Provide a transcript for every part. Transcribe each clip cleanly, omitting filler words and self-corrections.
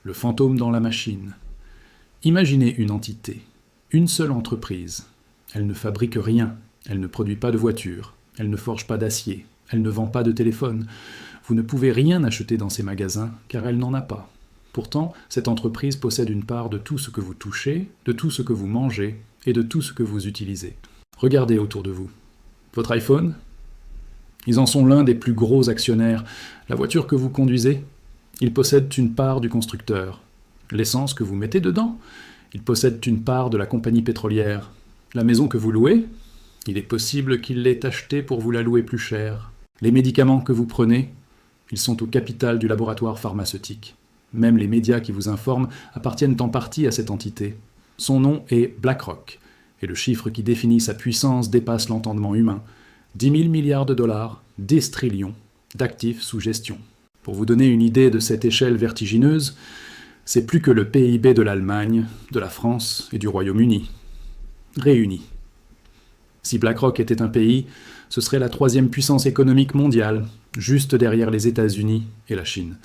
Le fantôme dans la machine. Imaginez une entité, une seule entreprise. Elle ne fabrique rien, elle ne produit pas de voitures, elle ne forge pas d'acier, elle ne vend pas de téléphone. Vous ne pouvez rien acheter dans ces magasins, car elle n'en a pas. Pourtant, cette entreprise possède une part de tout ce que vous touchez, de tout ce que vous mangez et de tout ce que vous utilisez. Regardez autour de vous. Votre iPhone? Ils en sont l'un des plus gros actionnaires. La voiture que vous conduisez? Ils possèdent une part du constructeur. L'essence que vous mettez dedans? Ils possèdent une part de la compagnie pétrolière. La maison que vous louez? Il est possible qu'il l'ait achetée pour vous la louer plus cher. Les médicaments que vous prenez? Ils sont au capital du laboratoire pharmaceutique. Même les médias qui vous informent appartiennent en partie à cette entité. Son nom est BlackRock, et le chiffre qui définit sa puissance dépasse l'entendement humain. 10 000 milliards de dollars, 10 trillions d'actifs sous gestion. Pour vous donner une idée de cette échelle vertigineuse, c'est plus que le PIB de l'Allemagne, de la France et du Royaume-Uni, réunis. Si BlackRock était un pays, ce serait la troisième puissance économique mondiale, juste derrière les États-Unis et la Chine.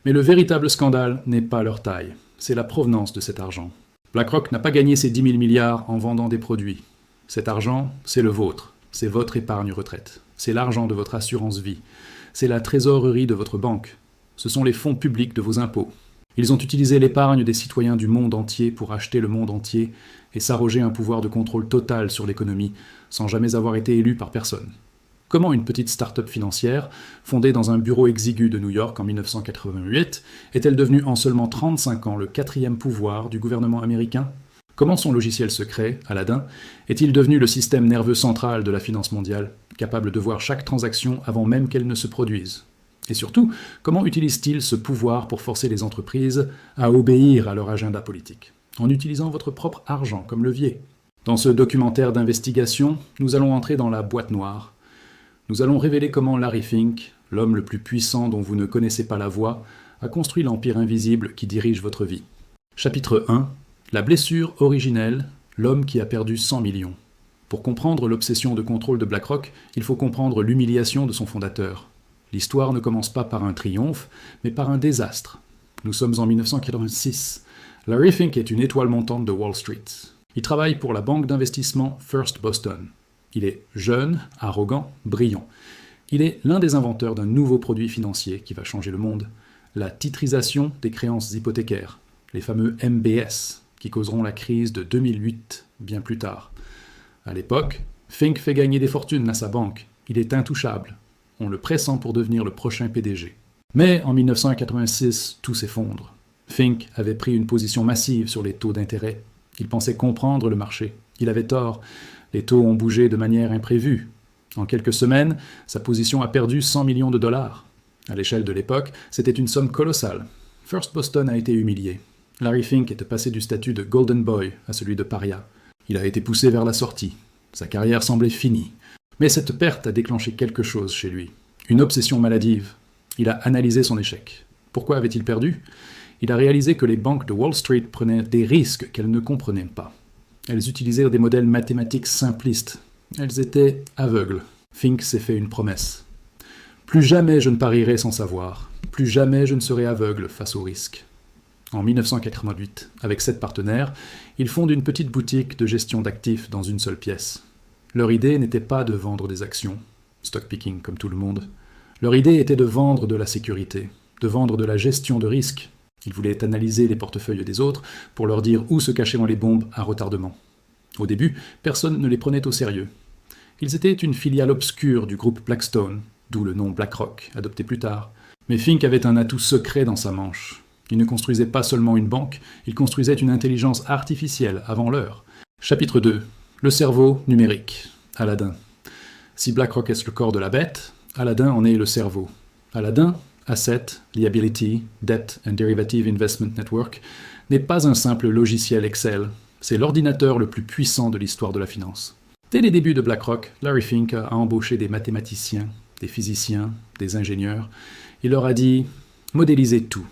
Mais le véritable scandale n'est pas leur taille, c'est la provenance de cet argent. BlackRock n'a pas gagné ses 10 000 milliards en vendant des produits. Cet argent, c'est le vôtre, c'est votre épargne retraite, c'est l'argent de votre assurance vie, c'est la trésorerie de votre banque, ce sont les fonds publics de vos impôts. Ils ont utilisé l'épargne des citoyens du monde entier pour acheter le monde entier et s'arroger un pouvoir de contrôle total sur l'économie, sans jamais avoir été élus par personne. Comment une petite start-up financière, fondée dans un bureau exigu de New York en 1988, est-elle devenue en seulement 35 ans le quatrième pouvoir du gouvernement américain? Comment son logiciel secret, Aladdin, est-il devenu le système nerveux central de la finance mondiale, capable de voir chaque transaction avant même qu'elle ne se produise? Et surtout, comment utilise-t-il ce pouvoir pour forcer les entreprises à obéir à leur agenda politique, en utilisant votre propre argent comme levier? Dans ce documentaire d'investigation, nous allons entrer dans la boîte noire. Nous allons révéler comment Larry Fink, l'homme le plus puissant dont vous ne connaissez pas la voix, a construit l'empire invisible qui dirige votre vie. Chapitre 1. La blessure originelle, l'homme qui a perdu 100 millions. Pour comprendre l'obsession de contrôle de BlackRock, il faut comprendre l'humiliation de son fondateur. L'histoire ne commence pas par un triomphe, mais par un désastre. Nous sommes en 1986. Larry Fink est une étoile montante de Wall Street. Il travaille pour la banque d'investissement First Boston. Il est jeune, arrogant, brillant. Il est l'un des inventeurs d'un nouveau produit financier qui va changer le monde, la titrisation des créances hypothécaires, les fameux MBS, qui causeront la crise de 2008 bien plus tard. À l'époque, Fink fait gagner des fortunes à sa banque. Il est intouchable. On le pressent pour devenir le prochain PDG. Mais en 1986, tout s'effondre. Fink avait pris une position massive sur les taux d'intérêt. Il pensait comprendre le marché. Il avait tort. Les taux ont bougé de manière imprévue. En quelques semaines, sa position a perdu 100 millions de dollars. À l'échelle de l'époque, c'était une somme colossale. First Boston a été humilié. Larry Fink était passé du statut de Golden Boy à celui de paria. Il a été poussé vers la sortie. Sa carrière semblait finie. Mais cette perte a déclenché quelque chose chez lui. Une obsession maladive. Il a analysé son échec. Pourquoi avait-il perdu? Il a réalisé que les banques de Wall Street prenaient des risques qu'elles ne comprenaient pas. Elles utilisaient des modèles mathématiques simplistes. Elles étaient aveugles. Fink s'est fait une promesse. Plus jamais je ne parierai sans savoir. Plus jamais je ne serai aveugle face au risque. En 1988, avec 7 partenaires, ils fondent une petite boutique de gestion d'actifs dans une seule pièce. Leur idée n'était pas de vendre des actions, stock picking comme tout le monde. Leur idée était de vendre de la sécurité, de vendre de la gestion de risque. Ils voulaient analyser les portefeuilles des autres pour leur dire où se cachaient les bombes à retardement. Au début, personne ne les prenait au sérieux. Ils étaient une filiale obscure du groupe Blackstone, d'où le nom BlackRock, adopté plus tard. Mais Fink avait un atout secret dans sa manche. Il ne construisait pas seulement une banque, il construisait une intelligence artificielle avant l'heure. Chapitre 2. Le cerveau numérique. Aladdin. Si BlackRock est le corps de la bête, Aladdin en est le cerveau. Aladdin, Asset, Liability, Debt and Derivative Investment Network, n'est pas un simple logiciel Excel. C'est l'ordinateur le plus puissant de l'histoire de la finance. Dès les débuts de BlackRock, Larry Fink a embauché des mathématiciens, des physiciens, des ingénieurs. Il leur a dit « modélisez tout ».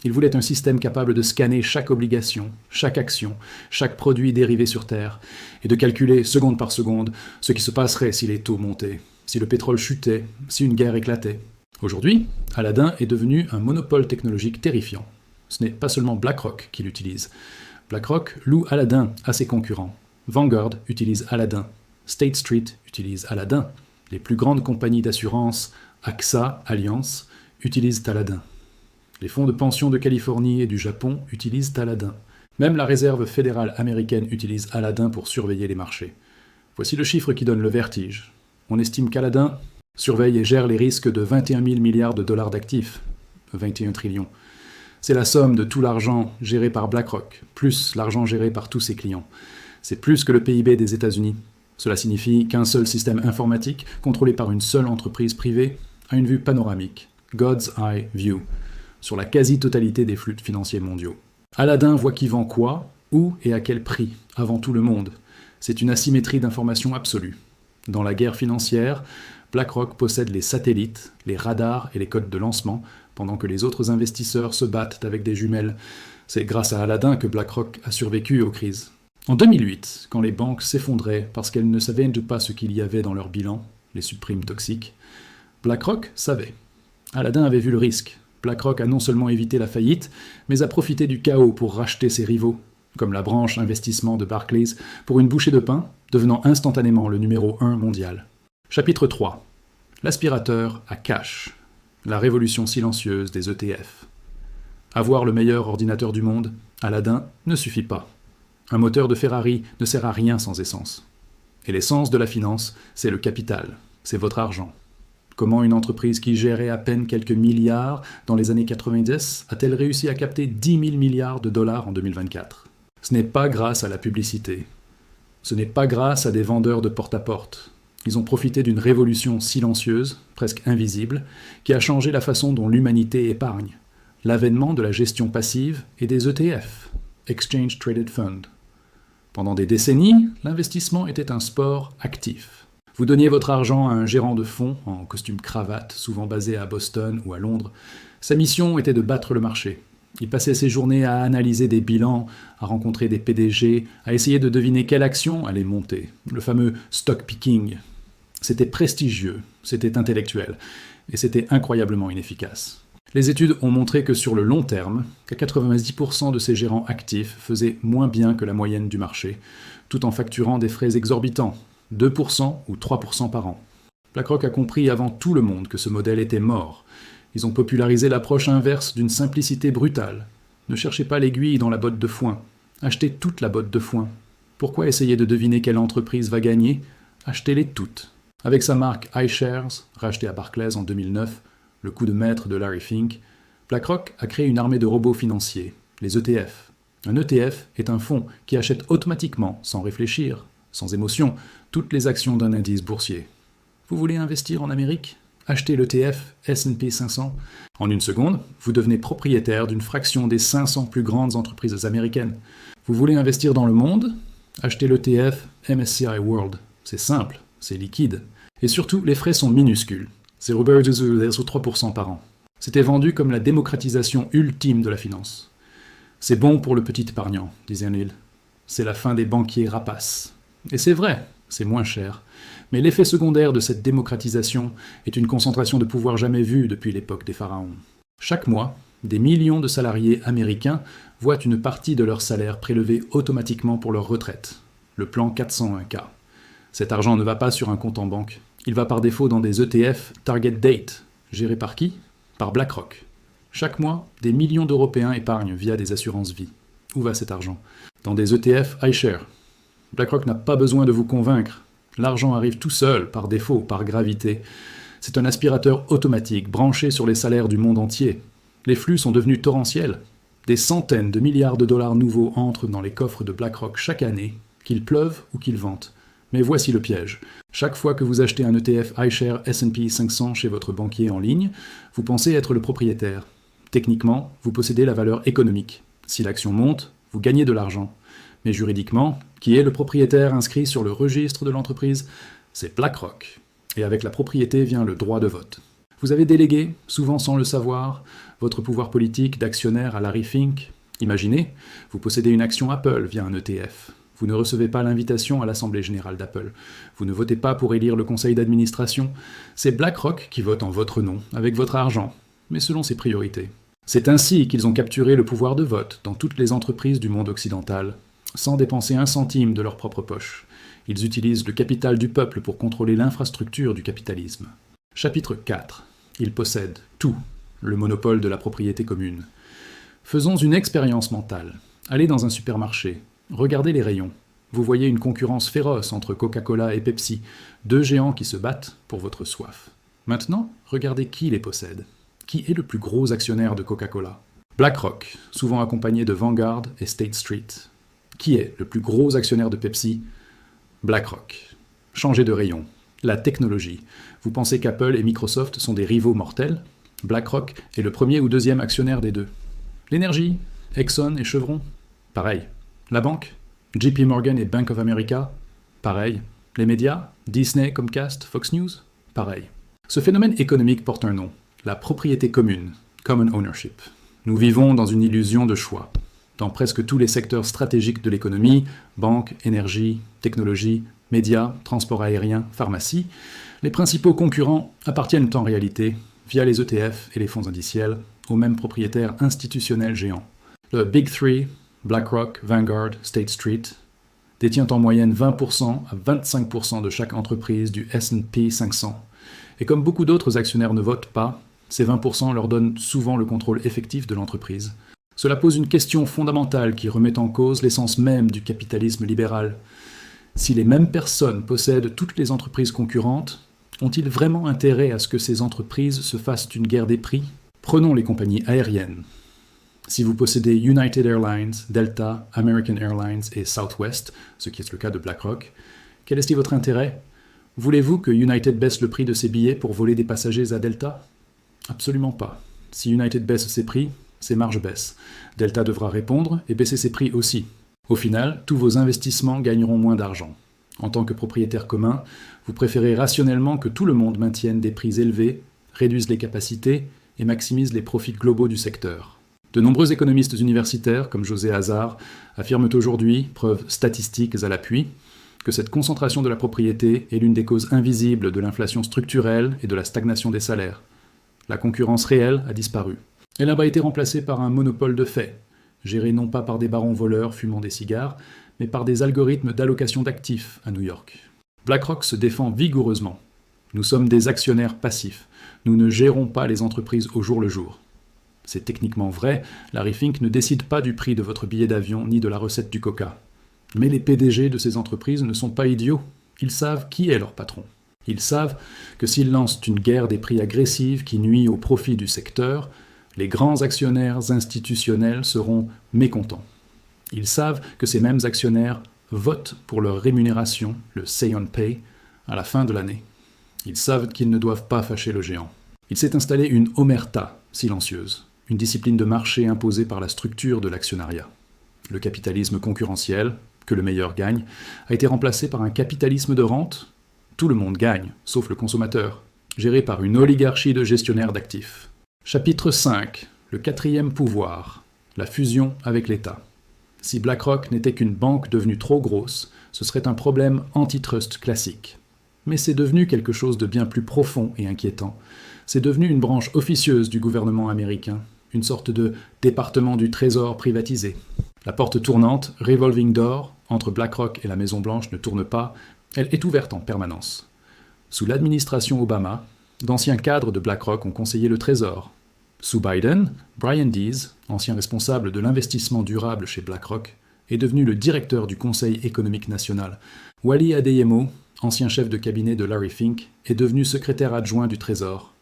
Il voulait un système capable de scanner chaque obligation, chaque action, chaque produit dérivé sur Terre, et de calculer, seconde par seconde, ce qui se passerait si les taux montaient, si le pétrole chutait, si une guerre éclatait. Aujourd'hui, Aladdin est devenu un monopole technologique terrifiant. Ce n'est pas seulement BlackRock qui l'utilise. BlackRock loue Aladdin à ses concurrents. Vanguard utilise Aladdin. State Street utilise Aladdin. Les plus grandes compagnies d'assurance, AXA, Allianz, utilisent Aladdin. Les fonds de pension de Californie et du Japon utilisent Aladdin. Même la Réserve fédérale américaine utilise Aladdin pour surveiller les marchés. Voici le chiffre qui donne le vertige. On estime qu'Aladdin surveille et gère les risques de 21 000 milliards de dollars d'actifs, 21 trillions. C'est la somme de tout l'argent géré par BlackRock, plus l'argent géré par tous ses clients. C'est plus que le PIB des États-Unis. Cela signifie qu'un seul système informatique, contrôlé par une seule entreprise privée, a une vue panoramique, God's Eye View, sur la quasi-totalité des flux financiers mondiaux. Aladdin voit qui vend quoi, où et à quel prix, avant tout le monde. C'est une asymétrie d'information absolue. Dans la guerre financière, BlackRock possède les satellites, les radars et les codes de lancement, pendant que les autres investisseurs se battent avec des jumelles. C'est grâce à Aladdin que BlackRock a survécu aux crises. En 2008, quand les banques s'effondraient parce qu'elles ne savaient pas ce qu'il y avait dans leur bilan, les subprimes toxiques, BlackRock savait. Aladdin avait vu le risque. BlackRock a non seulement évité la faillite, mais a profité du chaos pour racheter ses rivaux, comme la branche investissement de Barclays, pour une bouchée de pain, devenant instantanément le numéro 1 mondial. Chapitre 3. L'aspirateur à cash. La révolution silencieuse des ETF. Avoir le meilleur ordinateur du monde, Aladdin, ne suffit pas. Un moteur de Ferrari ne sert à rien sans essence. Et l'essence de la finance, c'est le capital, c'est votre argent. Comment une entreprise qui gérait à peine quelques milliards dans les années 90 a-t-elle réussi à capter 10 000 milliards de dollars en 2024 ? Ce n'est pas grâce à la publicité. Ce n'est pas grâce à des vendeurs de porte-à-porte. Ils ont profité d'une révolution silencieuse, presque invisible, qui a changé la façon dont l'humanité épargne. L'avènement de la gestion passive et des ETF, Exchange Traded Fund. Pendant des décennies, l'investissement était un sport actif. Vous donniez votre argent à un gérant de fonds, en costume cravate, souvent basé à Boston ou à Londres. Sa mission était de battre le marché. Il passait ses journées à analyser des bilans, à rencontrer des PDG, à essayer de deviner quelle action allait monter. Le fameux stock picking. C'était prestigieux, c'était intellectuel, et c'était incroyablement inefficace. Les études ont montré que sur le long terme, qu'à 90% de ces gérants actifs faisaient moins bien que la moyenne du marché, tout en facturant des frais exorbitants, 2% ou 3% par an. BlackRock a compris avant tout le monde que ce modèle était mort. Ils ont popularisé l'approche inverse d'une simplicité brutale. Ne cherchez pas l'aiguille dans la botte de foin. Achetez toute la botte de foin. Pourquoi essayer de deviner quelle entreprise va gagner ? Achetez-les toutes. Avec sa marque iShares, rachetée à Barclays en 2009, le coup de maître de Larry Fink, BlackRock a créé une armée de robots financiers, les ETF. Un ETF est un fonds qui achète automatiquement, sans réfléchir, sans émotion, toutes les actions d'un indice boursier. Vous voulez investir en Amérique ? Achetez l'ETF S&P 500. En une seconde, vous devenez propriétaire d'une fraction des 500 plus grandes entreprises américaines. Vous voulez investir dans le monde ? Achetez l'ETF MSCI World. C'est simple, c'est liquide. Et surtout, les frais sont minuscules. 0,03% par an. C'était vendu comme la démocratisation ultime de la finance. C'est bon pour le petit épargnant, disait Neil. C'est la fin des banquiers rapaces. Et c'est vrai, c'est moins cher. Mais l'effet secondaire de cette démocratisation est une concentration de pouvoir jamais vue depuis l'époque des pharaons. Chaque mois, des millions de salariés américains voient une partie de leur salaire prélevée automatiquement pour leur retraite, le plan 401K. Cet argent ne va pas sur un compte en banque. Il va par défaut dans des ETF Target Date, gérés par qui ? Par BlackRock. Chaque mois, des millions d'Européens épargnent via des assurances vie. Où va cet argent ? Dans des ETF iShares. BlackRock n'a pas besoin de vous convaincre. L'argent arrive tout seul, par défaut, par gravité. C'est un aspirateur automatique, branché sur les salaires du monde entier. Les flux sont devenus torrentiels. Des centaines de milliards de dollars nouveaux entrent dans les coffres de BlackRock chaque année, qu'il pleuve ou qu'il vente. Mais voici le piège. Chaque fois que vous achetez un ETF iShares S&P 500 chez votre banquier en ligne, vous pensez être le propriétaire. Techniquement, vous possédez la valeur économique. Si l'action monte, vous gagnez de l'argent. Mais juridiquement, qui est le propriétaire inscrit sur le registre de l'entreprise ? C'est BlackRock. Et avec la propriété vient le droit de vote. Vous avez délégué, souvent sans le savoir, votre pouvoir politique d'actionnaire à Larry Fink. Imaginez, vous possédez une action Apple via un ETF. Vous ne recevez pas l'invitation à l'Assemblée générale d'Apple. Vous ne votez pas pour élire le conseil d'administration. C'est BlackRock qui vote en votre nom, avec votre argent, mais selon ses priorités. C'est ainsi qu'ils ont capturé le pouvoir de vote dans toutes les entreprises du monde occidental, sans dépenser un centime de leur propre poche. Ils utilisent le capital du peuple pour contrôler l'infrastructure du capitalisme. Chapitre 4. Ils possèdent tout, le monopole de la propriété commune. Faisons une expérience mentale. Allez dans un supermarché, regardez les rayons. Vous voyez une concurrence féroce entre Coca-Cola et Pepsi, deux géants qui se battent pour votre soif. Maintenant, regardez qui les possède. Qui est le plus gros actionnaire de Coca-Cola? BlackRock, souvent accompagné de Vanguard et State Street. Qui est le plus gros actionnaire de Pepsi? BlackRock. Changez de rayon. La technologie. Vous pensez qu'Apple et Microsoft sont des rivaux mortels? BlackRock est le premier ou deuxième actionnaire des deux. L'énergie? Exxon et Chevron? Pareil. La banque? JP Morgan et Bank of America? Pareil. Les médias? Disney, Comcast, Fox News? Pareil. Ce phénomène économique porte un nom. La propriété commune, common ownership. Nous vivons dans une illusion de choix. Dans presque tous les secteurs stratégiques de l'économie, banque, énergie, technologie, médias, transport aérien, pharmacie, les principaux concurrents appartiennent en réalité, via les ETF et les fonds indiciels, aux mêmes propriétaires institutionnels géants. Le Big Three, BlackRock, Vanguard, State Street, détient en moyenne 20% à 25% de chaque entreprise du S&P 500. Et comme beaucoup d'autres actionnaires ne votent pas, ces 20% leur donnent souvent le contrôle effectif de l'entreprise. Cela pose une question fondamentale qui remet en cause l'essence même du capitalisme libéral. Si les mêmes personnes possèdent toutes les entreprises concurrentes, ont-ils vraiment intérêt à ce que ces entreprises se fassent une guerre des prix? Prenons les compagnies aériennes. Si vous possédez United Airlines, Delta, American Airlines et Southwest, ce qui est le cas de BlackRock, quel est votre intérêt? Voulez-vous que United baisse le prix de ses billets pour voler des passagers à Delta? Absolument pas. Si United baisse ses prix, ses marges baissent. Delta devra répondre et baisser ses prix aussi. Au final, tous vos investissements gagneront moins d'argent. En tant que propriétaire commun, vous préférez rationnellement que tout le monde maintienne des prix élevés, réduise les capacités et maximise les profits globaux du secteur. De nombreux économistes universitaires, comme José Hazard, affirment aujourd'hui, preuves statistiques à l'appui, que cette concentration de la propriété est l'une des causes invisibles de l'inflation structurelle et de la stagnation des salaires. La concurrence réelle a disparu. Elle a été remplacée par un monopole de fait, géré non pas par des barons voleurs fumant des cigares, mais par des algorithmes d'allocation d'actifs à New York. BlackRock se défend vigoureusement. Nous sommes des actionnaires passifs. Nous ne gérons pas les entreprises au jour le jour. C'est techniquement vrai, Larry Fink ne décide pas du prix de votre billet d'avion ni de la recette du coca. Mais les PDG de ces entreprises ne sont pas idiots. Ils savent qui est leur patron. Ils savent que s'ils lancent une guerre des prix agressive qui nuit au profit du secteur, les grands actionnaires institutionnels seront mécontents. Ils savent que ces mêmes actionnaires votent pour leur rémunération, le say on pay, à la fin de l'année. Ils savent qu'ils ne doivent pas fâcher le géant. Il s'est installé une omerta silencieuse, une discipline de marché imposée par la structure de l'actionnariat. Le capitalisme concurrentiel, que le meilleur gagne, a été remplacé par un capitalisme de rente. Tout le monde gagne, sauf le consommateur, géré par une oligarchie de gestionnaires d'actifs. Chapitre 5. Le quatrième pouvoir. La fusion avec l'État. Si BlackRock n'était qu'une banque devenue trop grosse, ce serait un problème antitrust classique. Mais c'est devenu quelque chose de bien plus profond et inquiétant. C'est devenu une branche officieuse du gouvernement américain, une sorte de département du trésor privatisé. La porte tournante, revolving door, entre BlackRock et la Maison-Blanche ne tourne pas, elle est ouverte en permanence. Sous l'administration Obama, d'anciens cadres de BlackRock ont conseillé le Trésor. Sous Biden, Brian Deese, ancien responsable de l'investissement durable chez BlackRock, est devenu le directeur du Conseil économique national. Wally Adeyemo, ancien chef de cabinet de Larry Fink, est devenu secrétaire adjoint du Trésor.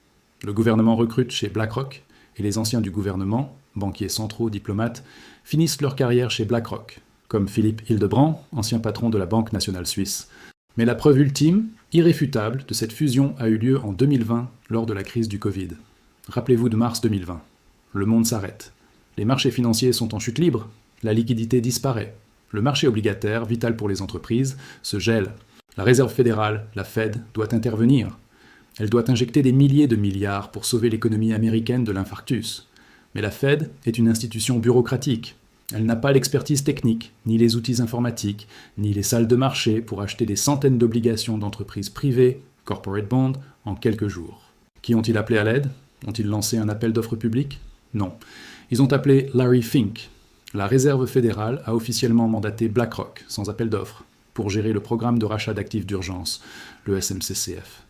Le gouvernement recrute chez BlackRock, et les anciens du gouvernement, banquiers centraux, diplomates, finissent leur carrière chez BlackRock, comme Philippe Hildebrand, ancien patron de la Banque nationale suisse. Mais la preuve ultime, irréfutable, de cette fusion a eu lieu en 2020, lors de la crise du Covid. Rappelez-vous de mars 2020. Le monde s'arrête. Les marchés financiers sont en chute libre. La liquidité disparaît. Le marché obligataire, vital pour les entreprises, se gèle. La Réserve fédérale, la Fed, doit intervenir. Elle doit injecter des milliers de milliards pour sauver l'économie américaine de l'infarctus. Mais la Fed est une institution bureaucratique. Elle n'a pas l'expertise technique, ni les outils informatiques, ni les salles de marché pour acheter des centaines d'obligations d'entreprises privées, corporate bonds, en quelques jours. Qui ont-ils appelé à l'aide? Ont-ils lancé un appel d'offres public? Non. Ils ont appelé Larry Fink. La Réserve fédérale a officiellement mandaté BlackRock, sans appel d'offres, pour gérer le programme de rachat d'actifs d'urgence, le SMCCF.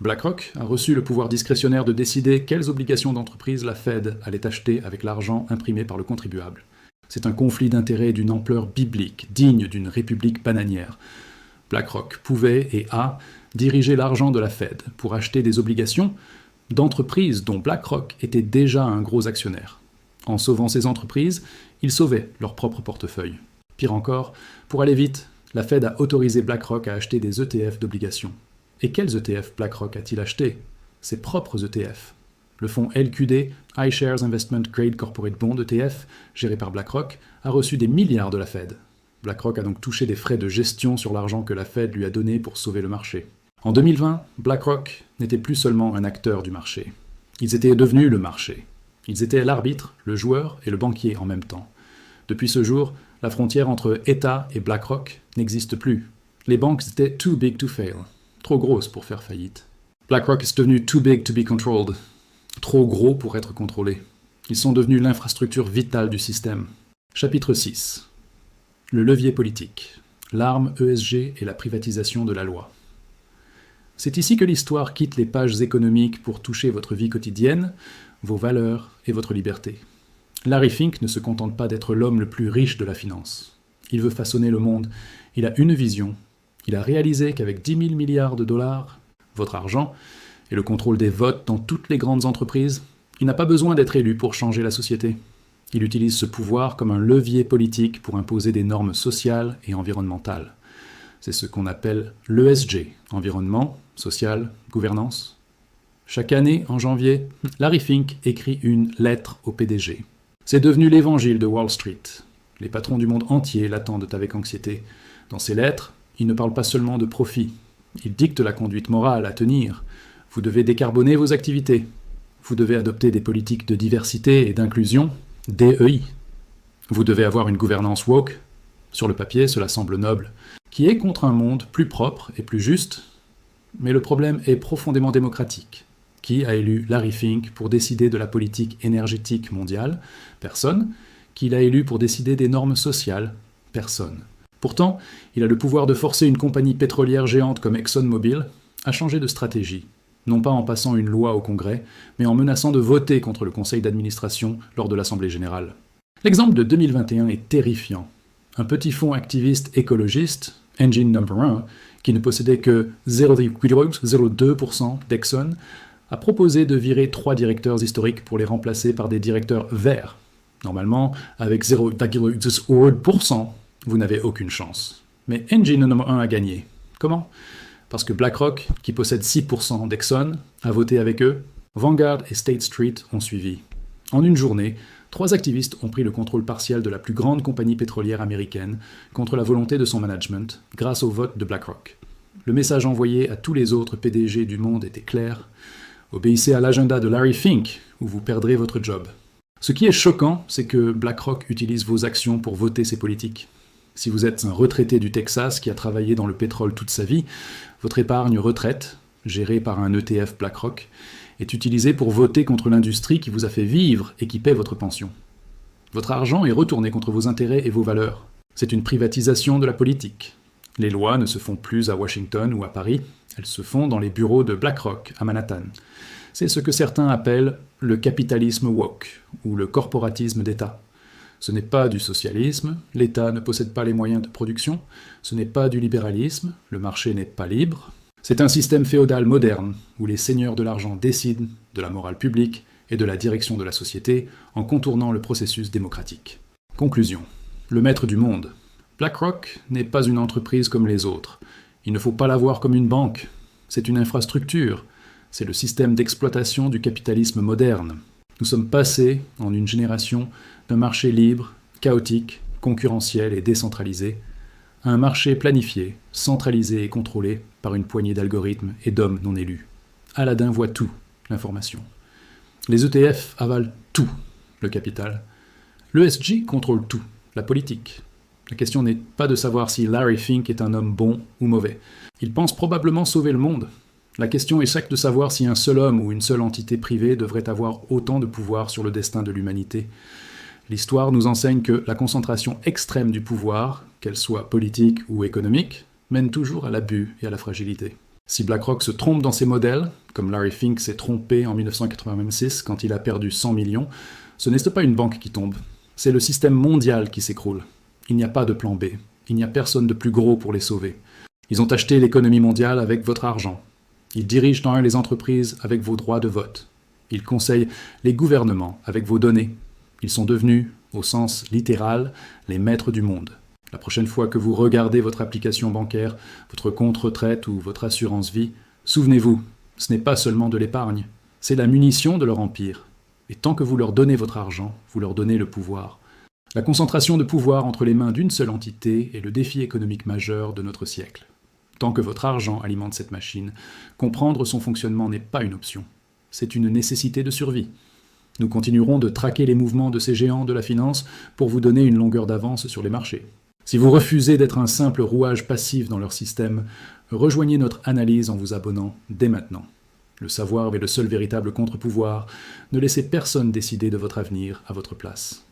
BlackRock a reçu le pouvoir discrétionnaire de décider quelles obligations d'entreprise la Fed allait acheter avec l'argent imprimé par le contribuable. C'est un conflit d'intérêts d'une ampleur biblique, digne d'une république bananière. BlackRock pouvait et a dirigé l'argent de la Fed pour acheter des obligations d'entreprises dont BlackRock était déjà un gros actionnaire. En sauvant ces entreprises, ils sauvaient leur propre portefeuille. Pire encore, pour aller vite, la Fed a autorisé BlackRock à acheter des ETF d'obligations. Et quels ETF BlackRock a-t-il acheté? Ses propres ETF. Le fonds LQD, iShares Investment Grade Corporate Bond ETF, géré par BlackRock, a reçu des milliards de la Fed. BlackRock a donc touché des frais de gestion sur l'argent que la Fed lui a donné pour sauver le marché. En 2020, BlackRock n'était plus seulement un acteur du marché. Ils étaient devenus le marché. Ils étaient l'arbitre, le joueur et le banquier en même temps. Depuis ce jour, la frontière entre État et BlackRock n'existe plus. Les banques étaient too big to fail, trop grosses pour faire faillite. BlackRock est devenu too big to be controlled, trop gros pour être contrôlé. Ils sont devenus l'infrastructure vitale du système. Chapitre 6. Le levier politique. L'arme ESG et la privatisation de la loi. C'est ici que l'histoire quitte les pages économiques pour toucher votre vie quotidienne, vos valeurs et votre liberté. Larry Fink ne se contente pas d'être l'homme le plus riche de la finance. Il veut façonner le monde. Il a une vision. Il a réalisé qu'avec 10 000 milliards de dollars, votre argent, et le contrôle des votes dans toutes les grandes entreprises, il n'a pas besoin d'être élu pour changer la société. Il utilise ce pouvoir comme un levier politique pour imposer des normes sociales et environnementales. C'est ce qu'on appelle l'ESG, environnement, social, gouvernance. Chaque année, en janvier, Larry Fink écrit une lettre au PDG. C'est devenu l'évangile de Wall Street. Les patrons du monde entier l'attendent avec anxiété. Dans ces lettres, il ne parle pas seulement de profit. Il dicte la conduite morale à tenir. Vous devez décarboner vos activités. Vous devez adopter des politiques de diversité et d'inclusion, DEI. Vous devez avoir une gouvernance woke. Sur le papier, cela semble noble, qui est contre un monde plus propre et plus juste. Mais le problème est profondément démocratique. Qui a élu Larry Fink pour décider de la politique énergétique mondiale? Personne. Qui l'a élu pour décider des normes sociales? Personne. Pourtant, il a le pouvoir de forcer une compagnie pétrolière géante comme ExxonMobil à changer de stratégie, non pas en passant une loi au Congrès, mais en menaçant de voter contre le conseil d'administration lors de l'Assemblée générale. L'exemple de 2021 est terrifiant. Un petit fonds activiste écologiste, Engine No. 1, qui ne possédait que 0,02% d'Exxon, a proposé de virer 3 directeurs historiques pour les remplacer par des directeurs verts. Normalement, avec 0,1%, vous n'avez aucune chance. Mais Engine No. 1 a gagné. Comment? Parce que BlackRock, qui possède 6% d'Exxon, a voté avec eux. Vanguard et State Street ont suivi. En une journée, 3 activistes ont pris le contrôle partiel de la plus grande compagnie pétrolière américaine contre la volonté de son management, grâce au vote de BlackRock. Le message envoyé à tous les autres PDG du monde était clair. Obéissez à l'agenda de Larry Fink, ou vous perdrez votre job. Ce qui est choquant, c'est que BlackRock utilise vos actions pour voter ses politiques. Si vous êtes un retraité du Texas qui a travaillé dans le pétrole toute sa vie, votre épargne retraite, gérée par un ETF BlackRock, est utilisée pour voter contre l'industrie qui vous a fait vivre et qui paie votre pension. Votre argent est retourné contre vos intérêts et vos valeurs. C'est une privatisation de la politique. Les lois ne se font plus à Washington ou à Paris, elles se font dans les bureaux de BlackRock à Manhattan. C'est ce que certains appellent le capitalisme woke, ou le corporatisme d'État. Ce n'est pas du socialisme, l'État ne possède pas les moyens de production, ce n'est pas du libéralisme, le marché n'est pas libre. C'est un système féodal moderne, où les seigneurs de l'argent décident de la morale publique et de la direction de la société en contournant le processus démocratique. Conclusion. Le maître du monde. BlackRock n'est pas une entreprise comme les autres. Il ne faut pas la voir comme une banque. C'est une infrastructure. C'est le système d'exploitation du capitalisme moderne. Nous sommes passés, en une génération, d'un marché libre, chaotique, concurrentiel et décentralisé, à un marché planifié, centralisé et contrôlé par une poignée d'algorithmes et d'hommes non élus. Aladdin voit tout, l'information. Les ETF avalent tout, le capital. L'ESG contrôle tout, la politique. La question n'est pas de savoir si Larry Fink est un homme bon ou mauvais. Il pense probablement sauver le monde. La question échec de savoir si un seul homme ou une seule entité privée devrait avoir autant de pouvoir sur le destin de l'humanité. L'histoire nous enseigne que la concentration extrême du pouvoir, qu'elle soit politique ou économique, mène toujours à l'abus et à la fragilité. Si BlackRock se trompe dans ses modèles, comme Larry Fink s'est trompé en 1986 quand il a perdu 100 millions, ce n'est pas une banque qui tombe, c'est le système mondial qui s'écroule. Il n'y a pas de plan B, il n'y a personne de plus gros pour les sauver. Ils ont acheté l'économie mondiale avec votre argent. Ils dirigent les entreprises avec vos droits de vote. Ils conseillent les gouvernements avec vos données. Ils sont devenus, au sens littéral, les maîtres du monde. La prochaine fois que vous regardez votre application bancaire, votre compte retraite ou votre assurance vie, souvenez-vous, ce n'est pas seulement de l'épargne, c'est la munition de leur empire. Et tant que vous leur donnez votre argent, vous leur donnez le pouvoir. La concentration de pouvoir entre les mains d'une seule entité est le défi économique majeur de notre siècle. Tant que votre argent alimente cette machine, comprendre son fonctionnement n'est pas une option. C'est une nécessité de survie. Nous continuerons de traquer les mouvements de ces géants de la finance pour vous donner une longueur d'avance sur les marchés. Si vous refusez d'être un simple rouage passif dans leur système, rejoignez notre analyse en vous abonnant dès maintenant. Le savoir est le seul véritable contre-pouvoir. Ne laissez personne décider de votre avenir à votre place.